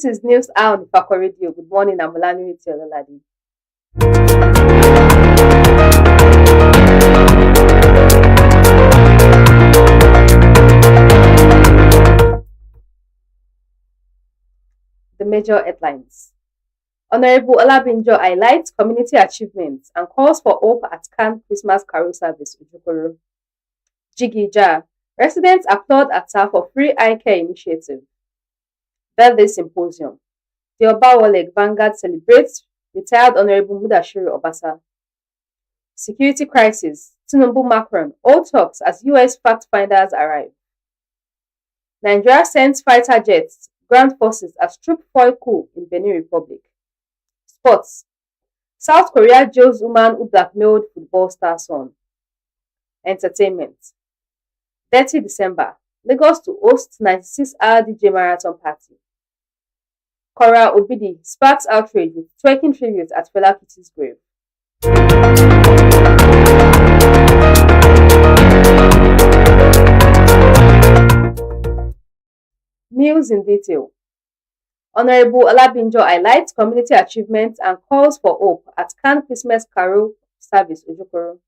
is News Hour on Ifako Radio. Good morning, I'm Olanireti Ololade. The major headlines. Honorable Olabinjo highlights community achievements and calls for hope at Cannes Christmas Carol Service, Ojokoro. Jigija. Residents applaud ATA for free eye care initiative. Birthday Symposium. The Obawoleg Vanguard celebrates retired Honorable Mudashiru Obasa. Security crisis. Tinubu Macron. All talks as US fact finders arrive. Nigeria sends fighter jets, ground forces as troop foil coup in Benin Republic. Sports. South Korea jails woman who blackmailed football star son. Entertainment. 30 December. Lagos to host 96-hour DJ marathon party. Kora Obidi sparks outrage with twerking tribute at Fela Kuti's grave. News in detail. Honorable Olabinjo highlights community achievements and calls for hope at Cannes Christmas Carol Service, Ojokoro.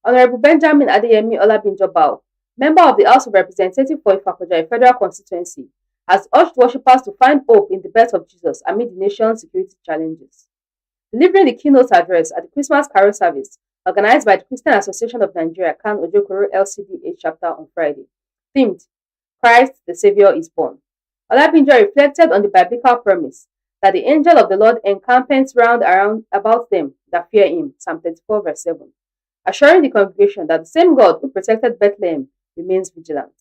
Honorable Benjamin Adeyemi Olabinjo Bao, member of the House of Representatives for Ifako Federal Constituency, has urged worshippers to find hope in the birth of Jesus amid the nation's security challenges. Delivering the keynote address at the Christmas Carol Service, organized by the Christian Association of Nigeria, Cannes Ojokoro LCDH chapter on Friday, themed Christ the Savior is born. Olabinjo reflected on the biblical promise that the angel of the Lord encampeth round about them that fear him, Psalm 34 verse 7, assuring the congregation that the same God who protected Bethlehem remains vigilant.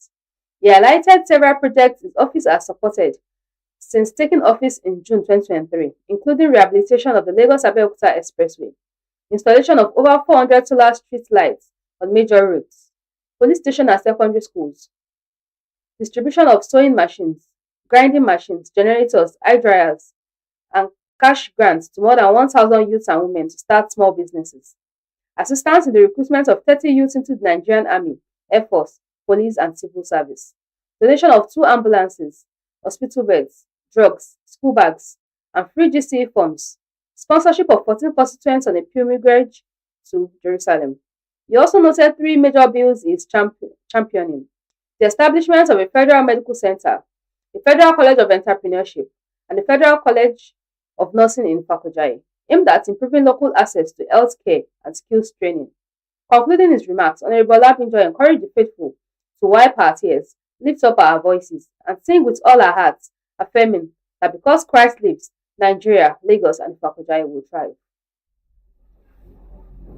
He highlighted several projects his office has supported since taking office in June 2023, including rehabilitation of the Lagos-Abeokuta Expressway, installation of over 400 solar street lights on major roads, police station and secondary schools, distribution of sewing machines, grinding machines, generators, eye dryers, and cash grants to more than 1,000 youths and women to start small businesses. Assistance in the recruitment of 30 youths into the Nigerian Army, Air Force, Police, and Civil Service. Donation of 2 ambulances, hospital beds, drugs, school bags, and free GCE forms. Sponsorship of 14 constituents on a pilgrimage to Jerusalem. He also noted 3 major bills he is championing: the establishment of a federal medical center, the Federal College of Entrepreneurship, and the Federal College of Nursing in Ifako, aimed at improving local access to health care and skills training. Concluding his remarks, Honorable Olabinjo encouraged the faithful to wipe our tears, lift up our voices, and sing with all our hearts, affirming that because Christ lives, Nigeria, Lagos, and Ifako will thrive.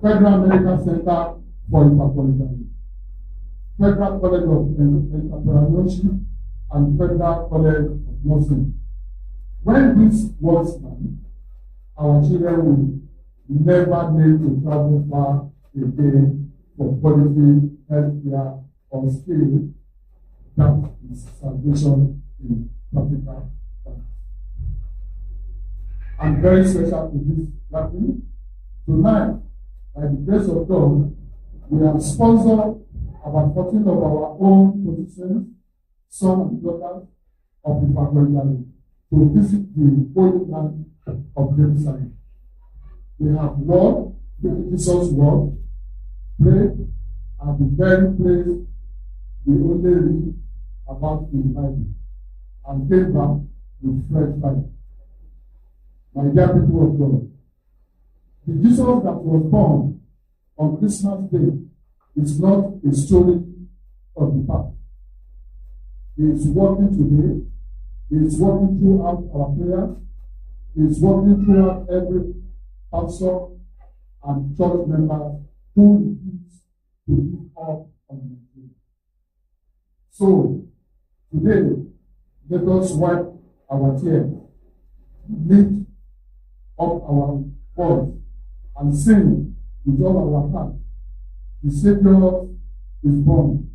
Federal Medical Center for Ifako, Federal College of Entrepreneurship, and Federal College of Nursing. When this works done, our children will never need to travel far again for quality healthcare or skill. That is salvation in practical terms. I'm very special to this gathering. Tonight, by the grace of God, we have sponsored about 14 of our own positions, sons and daughters of the Ifako to visit the holy land of Jerusalem. We have walked Jesus' word, prayed at the very place we only read about in the Bible, and came back with fresh fire. My dear people of God, the Jesus that was born on Christmas Day is not a story of the past. He is working today. He is working throughout our prayers. He is working throughout every pastor and church member who refuse to give up on the faith. So, today, let us wipe our tears, lift up our voice, and sing with all our heart. The Savior is born.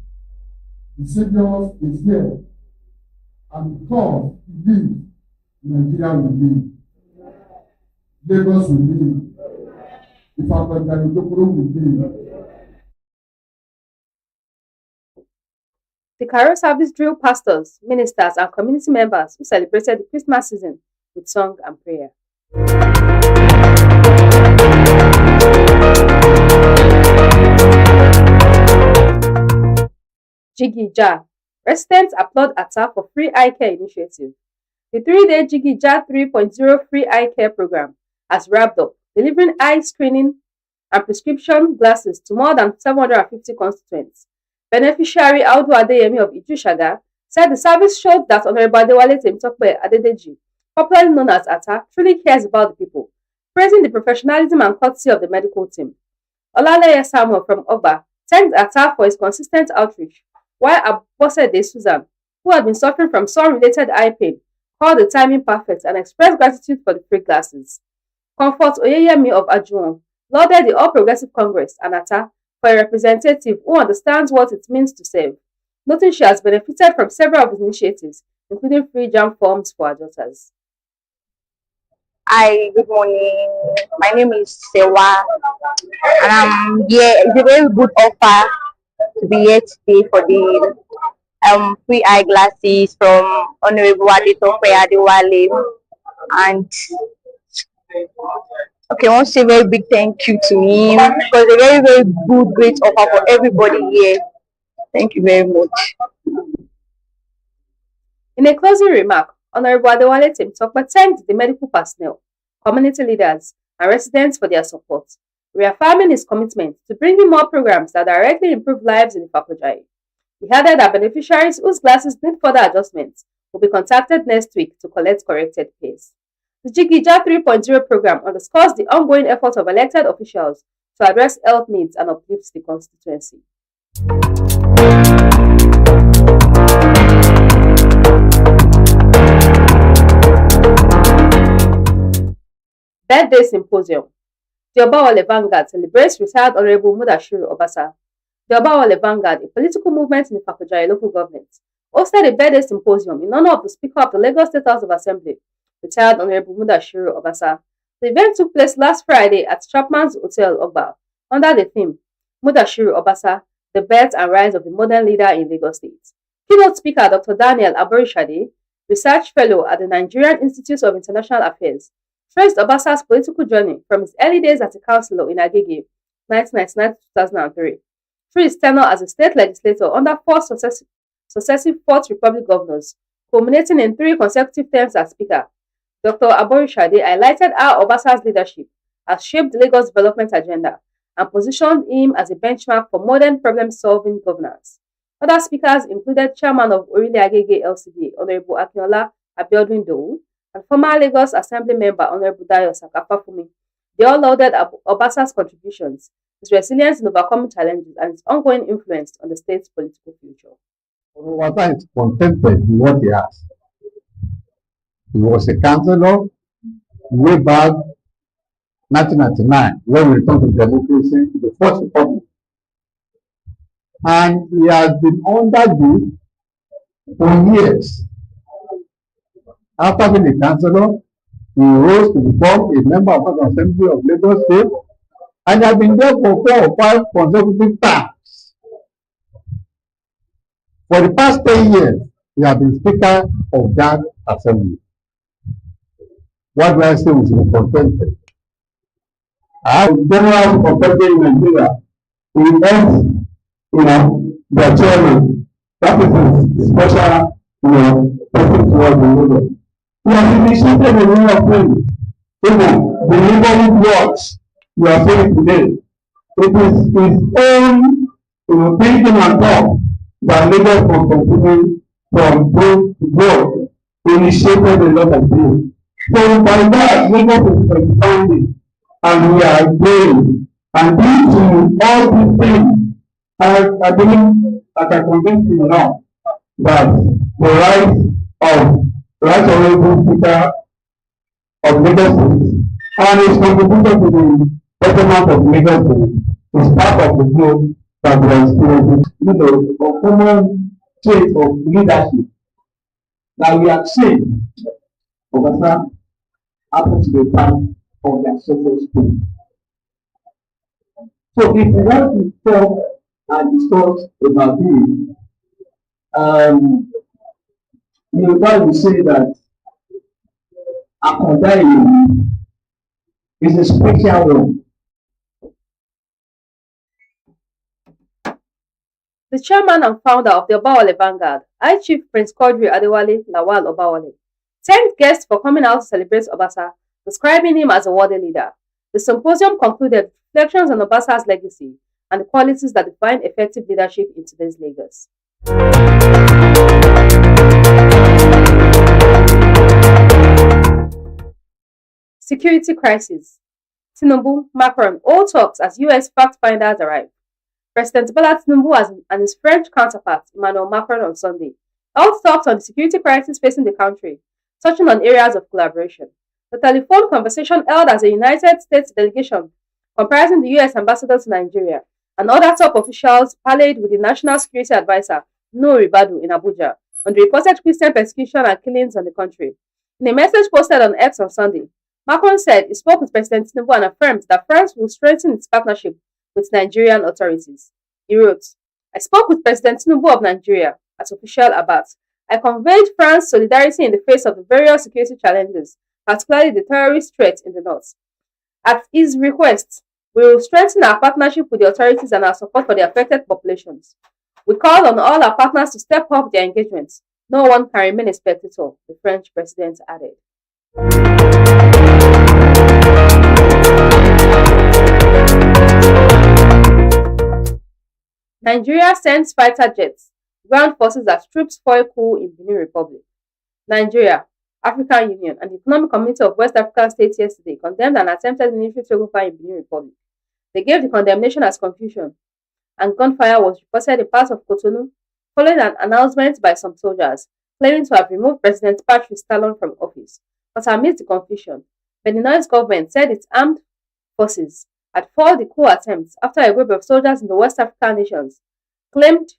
The Savior is here. And because He lives, Nigeria will live. Lagos will live. Ifako will live. The carol service drew pastors, ministers, and community members who celebrated the Christmas season with song and prayer. Jiggy Ja. Residents applaud Atta for free eye care initiative. The 3-day Jiggy Ja 3.0 free eye care program has wrapped up, delivering eye screening and prescription glasses to more than 750 constituents. Beneficiary Audu Adeyemi of Ijushaga said the service showed that Honorable Adewale Temitope Adedeji, popularly known as Atta, truly cares about the people, praising the professionalism and courtesy of the medical team. Olale Samuel from Ogba thanked Atta for his consistent outreach, while Abosede Susan, who had been suffering from sun-related eye pain, called the timing perfect and expressed gratitude for the free glasses. Comfort Oyeyemi of Ajuwon lauded the All Progressive Congress and Atta for a representative who understands what it means to serve, noting she has benefited from several of his initiatives, including free jam forms for her daughters. Hi, good morning. My name is Sewa, and I'm here. It's a very good offer to be here today for the free eyeglasses from Honorable Adetope Adewale. And okay, I want to say a very big thank you to him because a very, very good, great offer for everybody here. Thank you very much. In a closing remark, Honorable Adewale Temitope thanked the medical personnel, community leaders, and residents for their support, reaffirming his commitment to bringing more programs that directly improve lives in Ifako. He added that beneficiaries whose glasses need further adjustments will be contacted next week to collect corrected pays. The Jigija 3.0 program underscores the ongoing efforts of elected officials to address health needs and uplift the constituency. Birthday Symposium. The Obawale Vanguard celebrates retired Honorable Mudashiru Obasa. The Obawale Vanguard, a political movement in the Ifako local government, hosted a birthday symposium in honor of the Speaker of the Lagos State House of Assembly, retired Honorable Mudashiru Obasa. The event took place last Friday at Chapman's Hotel, Ogba, under the theme Mudashiru Obasa, the birth and rise of the modern leader in Lagos State. Keynote speaker Dr. Daniel Aborishade, research fellow at the Nigerian Institute of International Affairs, traced Obasa's political journey from his early days as a councillor in Agege, 1999-2003, through his tenure as a state legislator under four successive Fourth Republic governors, culminating in 3 consecutive terms as Speaker. Dr. Aborishade highlighted how Obasa's leadership has shaped Lagos' development agenda and positioned him as a benchmark for modern problem-solving governance. Other speakers included Chairman of Orile Agege LCD, Honorable Akinola Abiodun Dowu, and former Lagos Assembly member Honorable Dayo Sakafafumi. They all lauded Obasa's contributions, his resilience in overcoming challenges, and his ongoing influence on the state's political future. Obasa is contented with what he has. He was a councillor way back 1999 when we returned to democracy, the Fourth Republic. And he has been under this for years. After being a councillor, he rose to become a member of the Assembly of Lagos State and has been there for 4 or 5 consecutive terms. For the past 10 years, he has been Speaker of that Assembly. What do I say with him contented? I have general contented in Nigeria. He ends, the chairman. That is his special, person towards the leader. He has initiated a way of things. The neighborhood works you are saying today. It is his own thinking and thought that Lagos was continuing from growth to growth. He initiated a lot of things. So by that, Lagos is expanding and we are growing. And due to all these things, I believe, as I convinced you now, that the right honorable Speaker of Lagos State and his contribution to the betterment of Lagos State is part of the growth that we are experiencing. A common trait of leadership that we have seen Obasa happens to be part of their social school. So if we want to talk and discuss about this, Um, Yoruba will say that Akanda is a special one. The chairman and founder of the Obawale Vanguard, High Chief Prince Quadri Adewale Lawal Obawale, thanked guests for coming out to celebrate Obasa, describing him as a worthy leader. The symposium concluded with reflections on Obasa's legacy and the qualities that define effective leadership in today's Lagos. Security crisis. Tinubu, Macron, all talks as US fact finders arrive. President Bola Tinubu and his French counterpart, Emmanuel Macron, on Sunday held talks on the security crisis facing the country, touching on areas of collaboration. The telephone conversation held as a United States delegation comprising the US ambassador to Nigeria and other top officials parlayed with the National Security Advisor, Nuhu Ribadu, in Abuja on the reported Christian persecution and killings on the country. In a message posted on X on Sunday, Macron said he spoke with President Tinubu and affirmed that France will strengthen its partnership with Nigerian authorities. He wrote, I spoke with President Tinubu of Nigeria as official Abat. I conveyed France's solidarity in the face of the various security challenges, particularly the terrorist threat in the north. At his request, we will strengthen our partnership with the authorities and our support for the affected populations. We call on all our partners to step up their engagements. No one can remain a spectator, the French president added. Nigeria sends fighter jets, ground forces as troops foil coup in Benin Republic. Nigeria, African Union, and the Economic Community of West African States yesterday condemned an attempted military takeover in Benin Republic. They gave the condemnation as confusion, and gunfire was reported in parts of Cotonou following an announcement by some soldiers claiming to have removed President Patrice Talon from office. But amidst the confusion, Benin's government said its armed forces had foiled the coup attempt after a group of soldiers in the West African nations claimed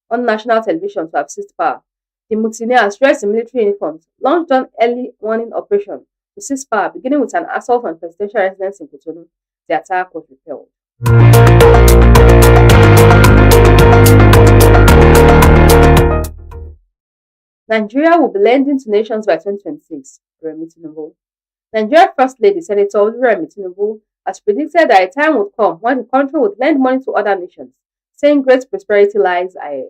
on national television to have seized power. The mutineers dressed in military uniforms launched an early warning operation to seize power, beginning with an assault on presidential residence in Cotonou. The attack was repelled. Nigeria will be lending to nations by 2026, Remi Tinubu. Nigeria First Lady Senator Oluremi Tinubu has predicted that a time would come when the country would lend money to other nations, saying great prosperity lies ahead.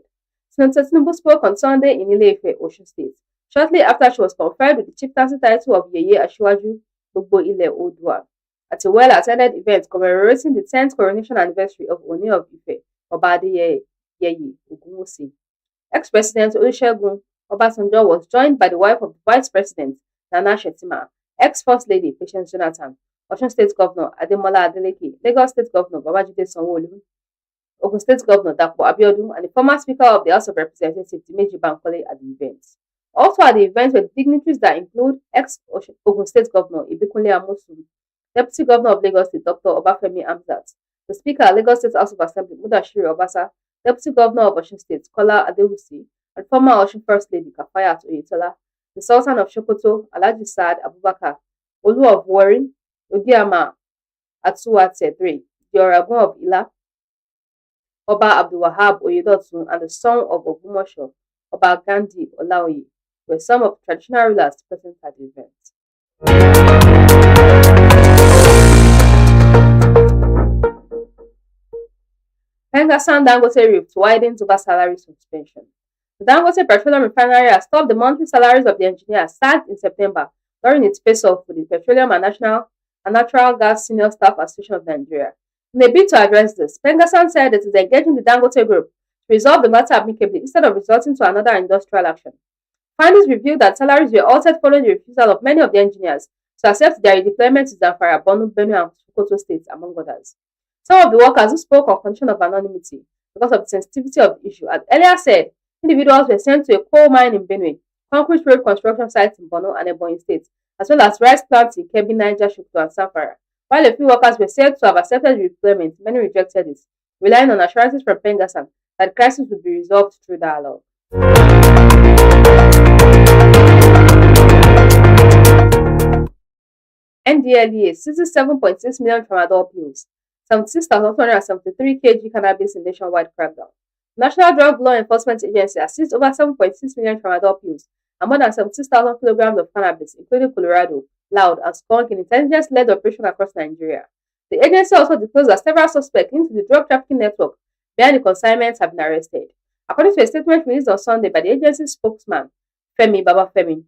Senator Tinubu spoke on Sunday in Ile-Ife, Osun State, shortly after she was conferred with the chieftaincy title of Yeye Asiwaju Gbogbo Ile Oodua at a well-attended event commemorating the 10th coronation anniversary of Oni of Ife, Oba Adeyeye Ogunwusi. Ex-President Olusegun Obasanjo was joined by the wife of the Vice President, Nana Shettima, ex-First Lady Patience Jonathan, Osun State Governor Ademola Adeleke, Lagos State Governor Babajide Sanwo-Olu, Ogun State Governor Dapo Abiodun, and the former Speaker of the House of Representatives Dimeji Bankole at the event. Also at the event were dignitaries that include ex-Ogun State Governor Ibikunle Amosun, Deputy Governor of Lagos State Dr. Obafemi Hamzat, the Speaker of Lagos State House of Assembly Mudashiru Obasa, Deputy Governor of Osun State Kola Adewusi, and former Osun First Lady Kafayat Oyetola, the Sultan of Sokoto Alhaji Saad Abubakar, Olu of Warri, Ogiama Atuwate III, the Oragun of Ila, Oba Abdulwahab Oyedotun, and the son of Ogumosho, Oba Gandhi Olaoye, were some of the traditional rulers present at the event. Pengassan Dangote rift widens over salary suspension. The Dangote Petroleum Refinery has stopped the monthly salaries of the engineers sacked in September during its face-off with the Petroleum and Natural Gas Senior Staff Association of Nigeria. In a bid to address this, Pengassan said it is engaging the Dangote Group to resolve the matter amicably instead of resorting to another industrial action. Findings revealed that salaries were altered following the refusal of many of the engineers to accept their redeployment to Zamfara, Borno, Benue, and Sokoto states, among others. Some of the workers who spoke on condition of anonymity because of the sensitivity of the issue had earlier said individuals were sent to a coal mine in Benue, concrete road construction sites in Borno and Ebonyi states, as well as rice plants in Kebbi, Niger, Sokoto, and Zamfara. While a few workers were said to have accepted redeployment, many rejected it, relying on assurances from Pengassan that the crisis would be resolved through dialogue. NDLEA seizes 7.6 million tramadol pills, 76,273 kg cannabis in nationwide crackdown. National Drug Law Enforcement Agency has seized over 7.6 million tramadol pills and more than 76,000 kilograms of cannabis, including Colorado, Loud, and skunk in intelligence-led operation across Nigeria. The agency also disclosed that several suspects linked to the drug trafficking network behind the consignments have been arrested. According to a statement released on Sunday by the agency's spokesman, Femi Babafemi,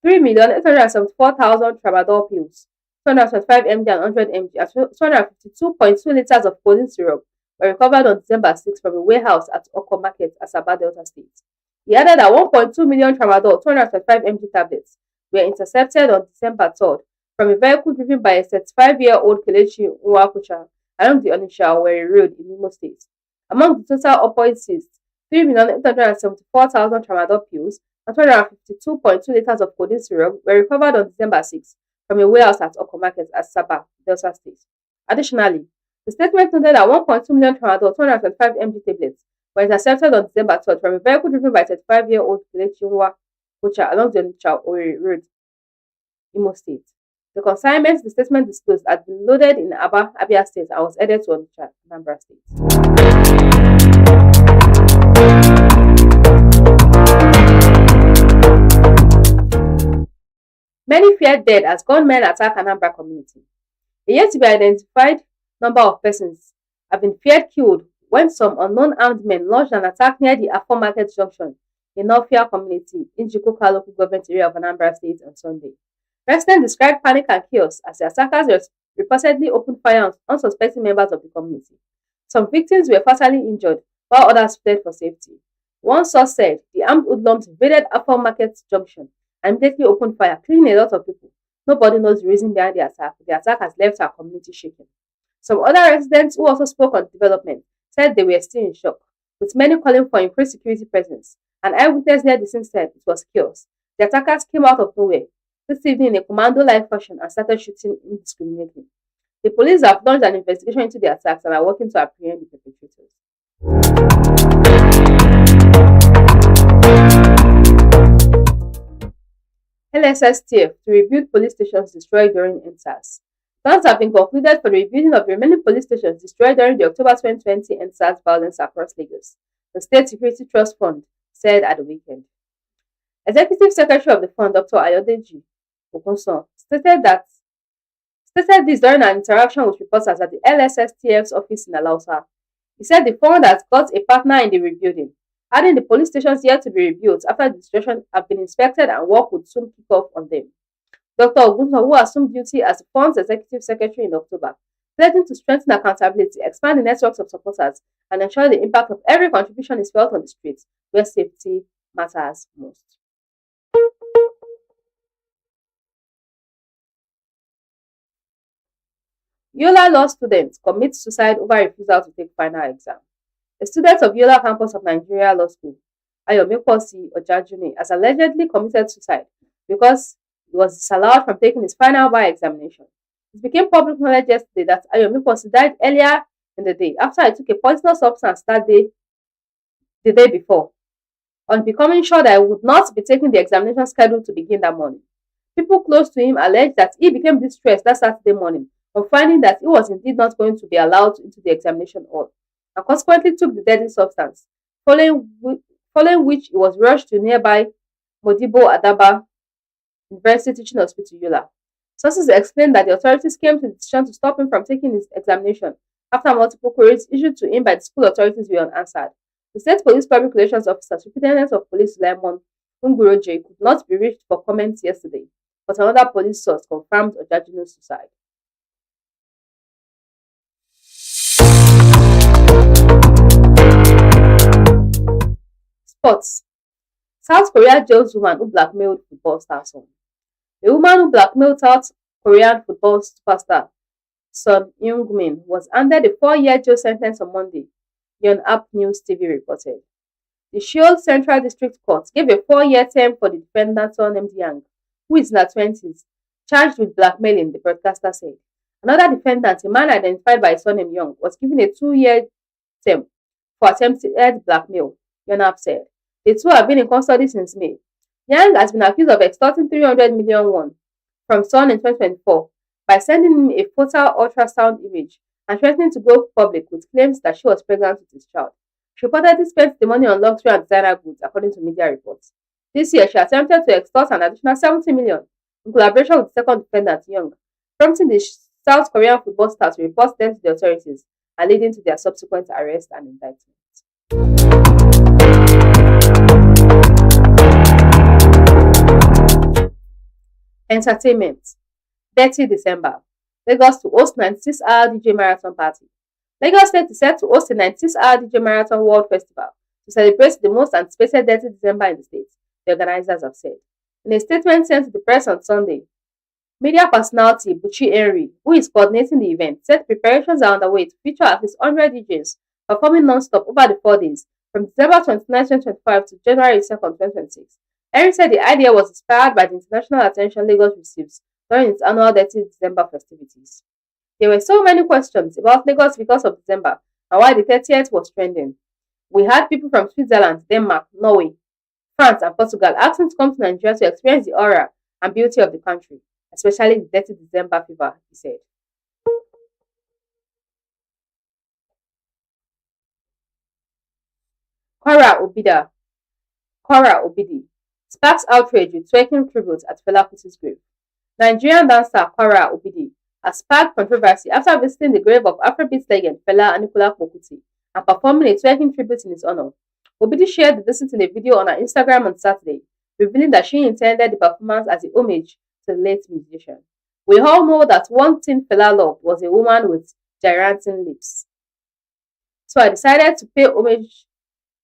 3,874,000 tramadol pills, 225 mg and 100 mg, and 252.2 liters of codeine syrup were recovered on December 6 from a warehouse at Oko Market, Asaba, Delta State. He added that 1.2 million tramadol 225 mg tablets were intercepted on December 3rd from a vehicle driven by a 35-year-old Kelechi Nwakucha along the Onitsha-Owerri Road in Imo State. Among the total opioids seized, 3,874,000 tramadol pills and 252.2 liters of codeine syrup were recovered on December 6 from a warehouse at Oko Market at Saba, Delta State. Additionally, the statement noted that 1.2 million tramadol 225 mg tablets were intercepted on December 3rd from a vehicle driven by 35-year-old Kelechi Nwakucha along the Onitsha-Owerri Road, Imo State. The consignment the statement disclosed had been loaded in Aba, Abia State and was headed to Onitsha, Anambra State. Many feared dead as gunmen attack Anambra community. A yet to be identified number of persons have been feared killed when some unknown armed men launched an attack near the Afo Market Junction in Nofia community in Jikoka local government area of Anambra State on Sunday. Residents described panic and chaos as the attackers reportedly opened fire on unsuspecting members of the community. Some victims were fatally injured while others fled for safety. One source said the armed hoodlums invaded Afo Market Junction and immediately opened fire, killing a lot of people. Nobody knows the reason behind the attack. The attack has left our community shaken. Some other residents who also spoke on the development said they were still in shock, with many calling for increased security presence. An eyewitness near the scene said it was chaos. The attackers came out of nowhere this evening in a commando-like fashion and started shooting indiscriminately. The police have launched an investigation into the attacks and are working to apprehend the perpetrators. LSSTF to rebuild police stations destroyed during NSAS. Plans have been concluded for the rebuilding of the remaining police stations destroyed during the October 2020 NSAS violence across Lagos, the State Security Trust Fund said at the weekend. Executive Secretary of the Fund, Dr. Ayodeji Ogunson, stated this during an interaction with reporters at the LSSTF's office in Alausa. He said the fund has got a partner in the rebuilding, adding the police stations yet to be rebuilt after the destruction have been inspected and work would soon kick off on them. Dr. Ogunson, who assumed duty as the fund's executive secretary in October, pledging to strengthen accountability, expand the networks of supporters, and ensure the impact of every contribution is felt on the streets where safety matters most. Yola law students commit suicide over refusal to take final exam. A student of Yola campus of Nigeria Law School, Ayomekosi Ojajuni, has allegedly committed suicide because he was disallowed from taking his final bar examination. It became public knowledge yesterday that Ayomekosi died earlier in the day after he took a poisonous substance the day before, on becoming sure that he would not be taking the examination scheduled to begin that morning. People close to him alleged that he became distressed that Saturday morning on finding that he was indeed not going to be allowed into the examination hall, and consequently took the deadly substance, following which he was rushed to nearby Modibo Adaba University Teaching Hospital, Yola. Sources explained that the authorities came to the decision to stop him from taking his examination after multiple queries issued to him by the school authorities were unanswered. The State Police Public Relations Officer, Superintendent of Police Lemon Unguroje, could not be reached for comments yesterday, but another police source confirmed Ojajuni's suicide. Sports. South Korea jails woman who blackmailed football star son. A woman who blackmailed South Korean football superstar Son Heung-min was handed a 4-year jail sentence on Monday, Yonhap News TV reported. The Seoul Central District Court gave a 4-year term for the defendant Son Yang, who is in her 20s, charged with blackmailing, the broadcaster said. Another defendant, a man identified by Son Young, was given a 2-year term for attempted blackmail, Yonhap said. The two have been in custody since May. Yang has been accused of extorting 300 million won from Son in 2024 by sending him a photo ultrasound image and threatening to go public with claims that she was pregnant with his child. She reportedly spent the money on luxury and designer goods, according to media reports. This year, she attempted to extort an additional 70 million in collaboration with the second defendant, Young, prompting the South Korean football star to report them to the authorities and leading to their subsequent arrest and indictment. Entertainment. 30 December. Lagos to host 96-hour DJ marathon party. Lagos State is set to host a 96-hour DJ Marathon World Festival to celebrate the most anticipated 30 December in the state, the organizers have said. In a statement sent to the press on Sunday, media personality Buchi Henry, who is coordinating the event, said preparations are underway to feature at least 100 DJs performing non-stop over the 4 days from December 29, 2025 to January 2nd, 2026. Henry said the idea was inspired by the international attention Lagos receives during its annual 30 December festivities. There were so many questions about Lagos because of December and why the 30th was trending. We had people from Switzerland, Denmark, Norway, France, and Portugal asking to come to Nigeria to experience the aura and beauty of the country, especially the 30 December fever, he said. Kora Obidi sparks outrage with twerking tribute at Fela Kuti's grave. Nigerian dancer Kora Obidi has sparked controversy after visiting the grave of Afrobeat legend Fela Anikulapo Kuti and performing a twerking tribute in his honor. Obidi shared the visit in a video on her Instagram on Saturday, revealing that she intended the performance as a homage to the late musician. We all know that one thing Fela loved was a woman with gigantic lips. So I decided to pay homage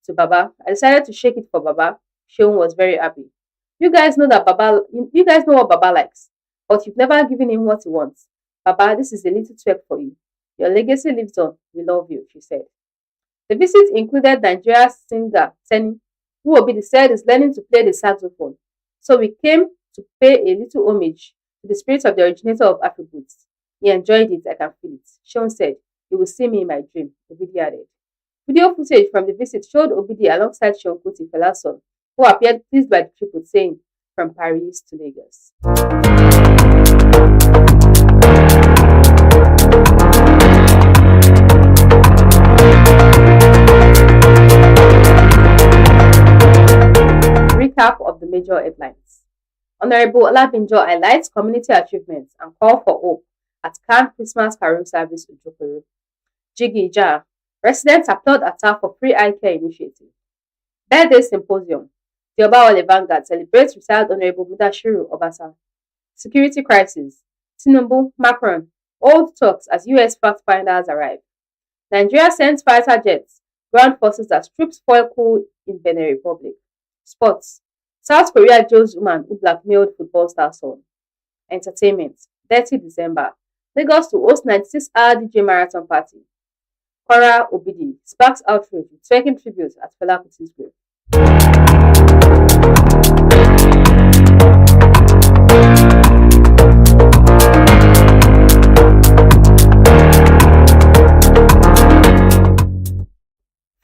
to Baba. I decided to shake it for Baba. Sheon was very happy. You guys know what Baba likes, but you've never given him what he wants. Baba, this is a little twerk for you. Your legacy lives on. We love you, she said. The visit included Nigeria's singer Tenny, who Obidi said is learning to play the saxophone. So we came to pay a little homage to the spirit of the originator of Afrobeats. He enjoyed it, I can feel it. Sean said, "You will see me in my dream," Obidi added. Video footage from the visit showed Obidi alongside Sean Kuti, Fela's son, who appeared pleased by the tribute, saying, "From Paris to Lagos." Recap of the major headlines. Honorable Olabinjo highlights community achievements and call for hope at Cannes Christmas Carol Service Ujokoro. Jiggy Jar. Residents applaud attack for free eye care initiative. Birthday Symposium. The Obawale Vanguard celebrates retired Honorable Mudashiru Obasa. Security crisis. Tinubu, Macron. Old talks as US fact finders arrive. Nigeria sends fighter jets. Ground forces as troops foil coup in Benin Republic. Sports. South Korea jails woman who blackmailed football star son. Entertainment. 30 December. Lagos to host 96-hour DJ marathon party. Kora Obidi sparks outrage with twerking tribute at Fela Kuti's grave.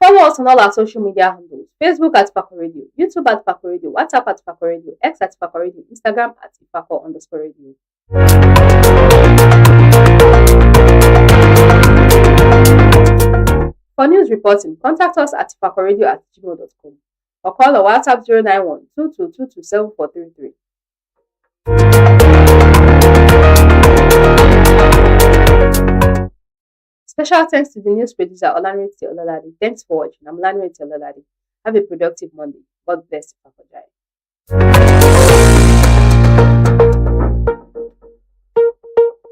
Follow us on all our social media handles: Facebook at Ifako Radio, YouTube at Ifako Radio, WhatsApp at Ifako Radio, X at Ifako Radio, Instagram at Ifako_radio. For news reporting, contact us at ifakoradio@gmail.com or call our WhatsApp 091 2222 7433. Special thanks to the news producer Olanireti Ololade. Thanks for watching. I'm Olanireti Ololade. Have a productive Monday. God bless you.